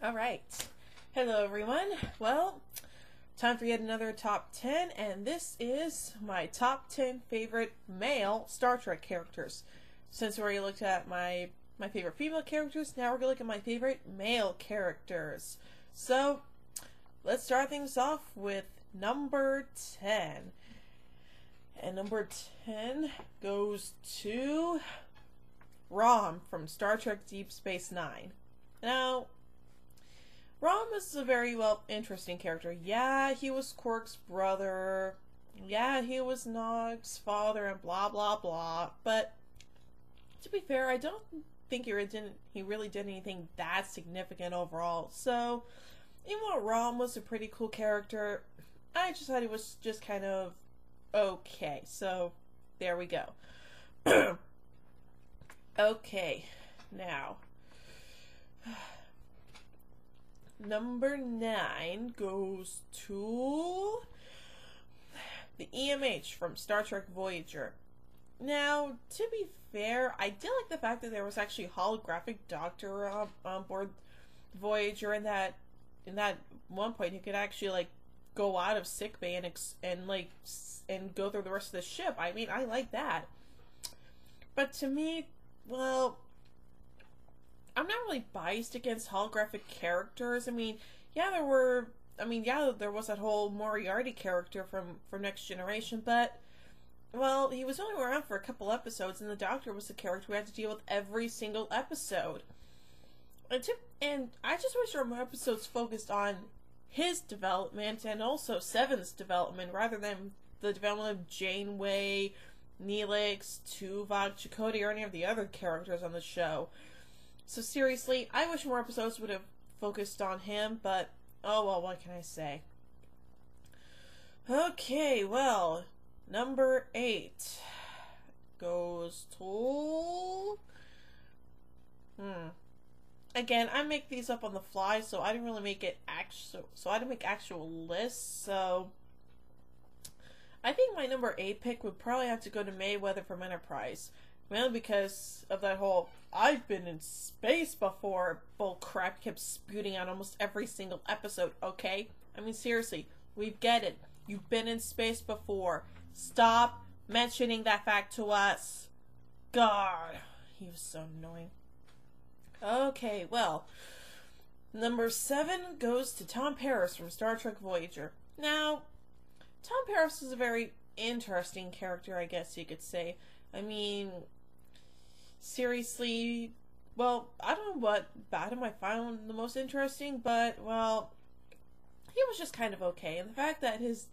Alright. Hello everyone. Well, time for yet another top 10, and this is my top 10 favorite male Star Trek characters. Since we already looked at my favorite female characters, now we're going to look at my favorite male characters. So, let's start things off with number 10. And number 10 goes to Rom from Star Trek Deep Space Nine. Now, Rom is a very, interesting character. Yeah, he was Quark's brother. Yeah, he was Nog's father and blah, blah, blah. But, to be fair, I don't think he really did anything that significant overall. So, even though Rom was a pretty cool character, I just thought he was just kind of okay. So, there we go. Okay, now, number 9 goes to the EMH from Star Trek Voyager. Now, to be fair, I did like the fact that there was actually a holographic doctor on board Voyager, and that in that one point he could actually go out of sickbay and go through the rest of the ship. I mean, I like that. But to me, well, I'm not really biased against holographic characters. I mean, there was that whole Moriarty character from Next Generation, but, well, he was only around for a couple episodes, and the Doctor was the character we had to deal with every single episode. And I just wish there were more episodes focused on his development and also Seven's development, rather than the development of Janeway, Neelix, Tuvok, Chakotay, or any of the other characters on the show. So seriously, I wish more episodes would have focused on him, but oh well, what can I say? Okay, well, number 8 goes to... Again, I make these up on the fly, so I didn't really make actual lists, so I think my number 8 pick would probably have to go to Mayweather from Enterprise. Mainly because of that whole "I've been in space before" bullcrap kept spewing out almost every single episode, okay? I mean, seriously, we get it. You've been in space before. Stop mentioning that fact to us. God, he was so annoying. Okay, well, number 7 goes to Tom Paris from Star Trek Voyager. Now, Tom Paris is a very interesting character, I guess you could say. I mean, seriously, well, I don't know what about him I found the most interesting, but, well, he was just kind of okay. And the fact that his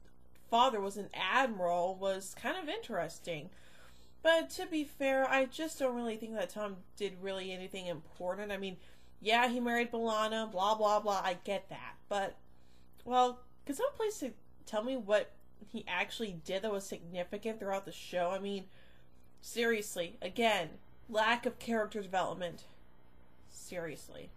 father was an admiral was kind of interesting. But to be fair, I just don't really think that Tom did really anything important. I mean, yeah, he married B'Elanna, blah, blah, blah, I get that. But, well, could someone please tell me what he actually did that was significant throughout the show? I mean, seriously, again, lack of character development. Seriously.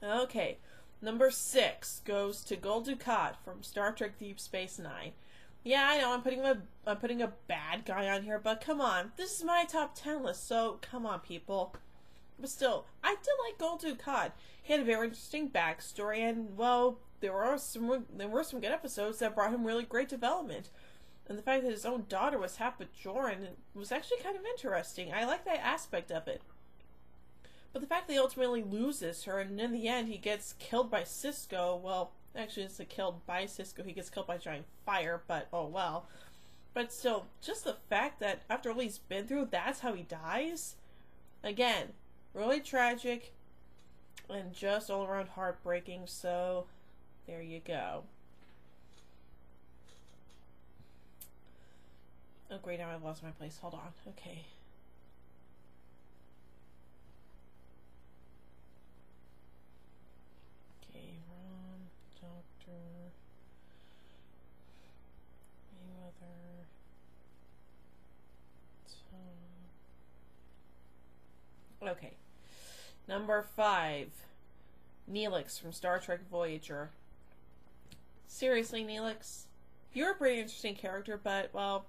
Okay, number 6 goes to Gul Dukat from Star Trek Deep Space Nine. Yeah, I know, I'm putting a bad guy on here, but come on, this is my top 10 list, so come on, people. But still, I did like Gul Dukat. He had a very interesting backstory, and, well, there were some good episodes that brought him really great development. And the fact that his own daughter was half Bajoran was actually kind of interesting. I like that aspect of it. But the fact that he ultimately loses her, and in the end he gets killed by Sisko, well, actually it's killed by Sisko, he gets killed by giant fire, but oh well. But still, just the fact that after all he's been through, that's how he dies? Again, really tragic, and just all around heartbreaking, so there you go. Oh great, now I've lost my place. Hold on. Okay. Okay, Ron, Doctor, Mayweather, Tom. Okay. Number 5. Neelix from Star Trek Voyager. Seriously, Neelix? You're a pretty interesting character, but, well,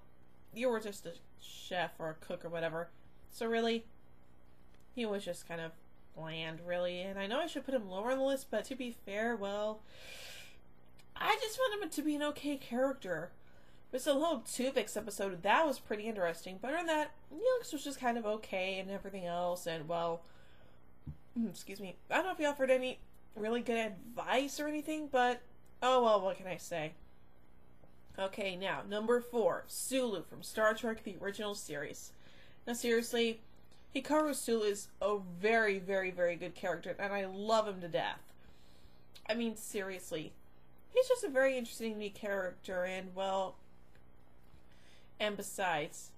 you were just a chef or a cook or whatever. So really, he was just kind of bland, really. And I know I should put him lower on the list, but to be fair, well, I just found him to be an okay character. There's a little Tuvix episode, that was pretty interesting. But other than that, Neelix was just kind of okay and everything else. And, well, excuse me, I don't know if he offered any really good advice or anything, but, oh well, what can I say? Okay, now, number 4, Sulu from Star Trek The Original Series. Now, seriously, Hikaru Sulu is a very, very, very good character, and I love him to death. I mean, seriously, he's just a very interesting, unique character, and, well, and besides,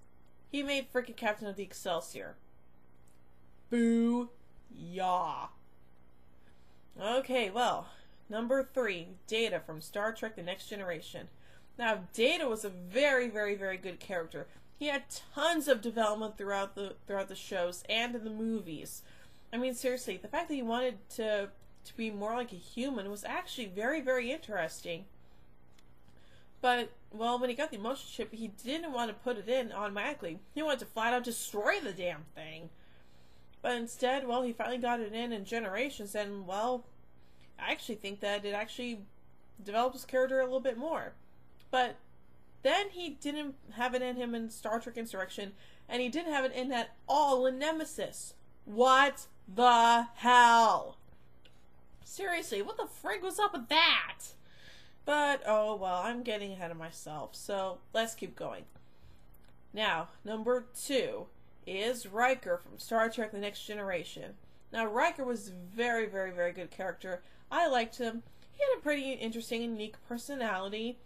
he made frickin' Captain of the Excelsior. Boo! Yaw. Okay, well, number 3, Data from Star Trek The Next Generation. Now, Data was a very, very, very good character. He had tons of development throughout the shows and in the movies. I mean, seriously, the fact that he wanted to be more like a human was actually very, very interesting. But, well, when he got the emotion chip, he didn't want to put it in automatically. He wanted to flat out destroy the damn thing. But instead, well, he finally got it in Generations, and, well, I actually think that it actually developed his character a little bit more. But then he didn't have it in him in Star Trek Insurrection, and he didn't have it in at all in Nemesis. What the hell? Seriously, what the frig was up with that? But, oh well, I'm getting ahead of myself, so let's keep going. Now, number 2 is Riker from Star Trek The Next Generation. Now, Riker was a very, very, very good character. I liked him. He had a pretty interesting and unique personality.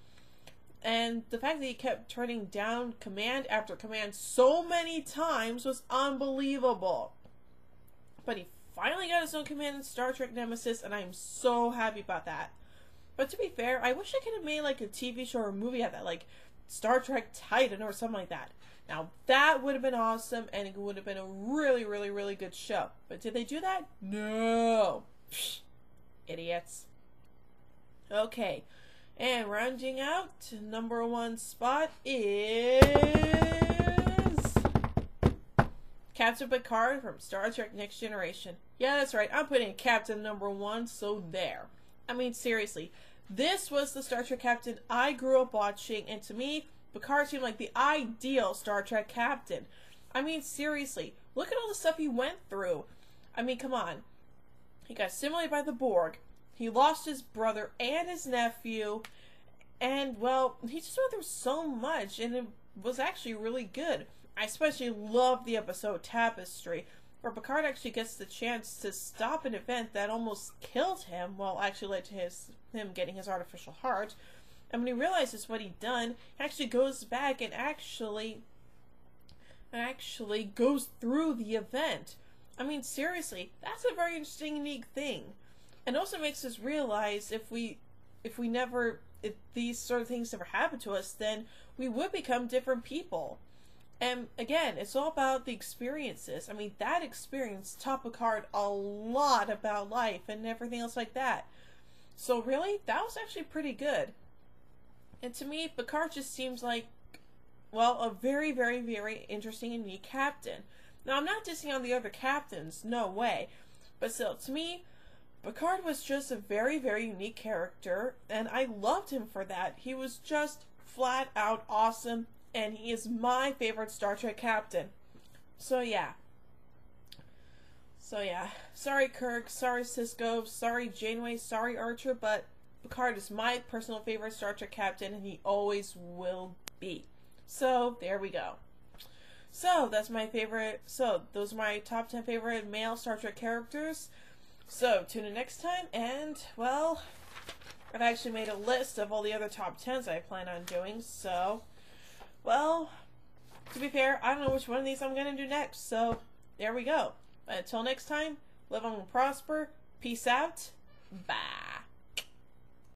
And the fact that he kept turning down command after command so many times was unbelievable. But he finally got his own command in Star Trek Nemesis, and I'm so happy about that. But to be fair, I wish I could have made like a TV show or a movie out of that, like Star Trek Titan or something like that. Now, that would have been awesome, and it would have been a really, really, really good show. But did they do that? No. Psh, idiots. Okay. And rounding out, number 1 spot is Captain Picard from Star Trek Next Generation. Yeah, that's right. I'm putting Captain number 1, so there. I mean, seriously. This was the Star Trek captain I grew up watching, and to me, Picard seemed like the ideal Star Trek captain. I mean, seriously. Look at all the stuff he went through. I mean, come on. He got assimilated by the Borg. He lost his brother and his nephew, and, well, he just went through so much, and it was actually really good. I especially loved the episode Tapestry, where Picard actually gets the chance to stop an event that almost killed him, well, actually led to him getting his artificial heart, and when he realizes what he'd done, he actually goes back and actually goes through the event. I mean, seriously, that's a very interesting, unique thing. And also makes us realize if these sort of things never happen to us, then we would become different people. And again, it's all about the experiences. I mean, that experience taught Picard a lot about life and everything else like that. So really, that was actually pretty good. And to me, Picard just seems like, well, a very, very, very interesting and unique captain. Now, I'm not dissing on the other captains, no way. But still, to me, Picard was just a very, very unique character, and I loved him for that. He was just flat out awesome, and he is my favorite Star Trek captain. So yeah. Sorry Kirk, sorry Sisko, sorry Janeway, sorry Archer, but Picard is my personal favorite Star Trek captain, and he always will be. So, there we go. So, those are my top 10 favorite male Star Trek characters. So, tune in next time, and, well, I've actually made a list of all the other top 10s I plan on doing, so, well, to be fair, I don't know which one of these I'm going to do next, so, there we go. But until next time, live on and prosper, peace out, bye.